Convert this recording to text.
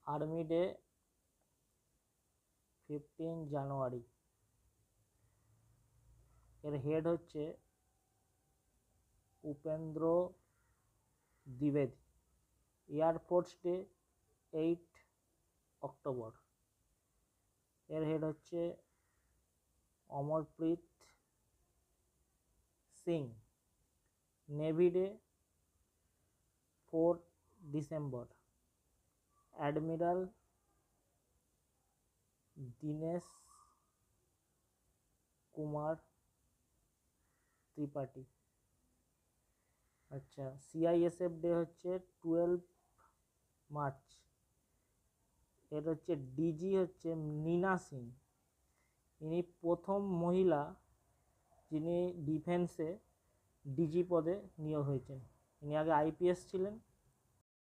Army day 15 জানুয়ারি। এর head হচ্ছে উপেন্দ্র দ্বিবেদী। এয়ারফোর্স ডে 8 অক্টোবর। এর হেড হচ্ছে অমরপ্রীত সিং। নেভি ডে 4 ডিসেম্বর। অ্যাডমিরাল দীনেশ কুমার ত্রিপাঠী। আচ্ছা, সিআইএসএফ ডে হচ্ছে 12 মার্চ। এর হচ্ছে ডিজি হচ্ছে নীনা সিং। ইনি প্রথম মহিলা যিনি ডিফেন্সে ডিজি পদে নিয়োগ হয়েছেন। ইনি আগে আইপিএস ছিলেন,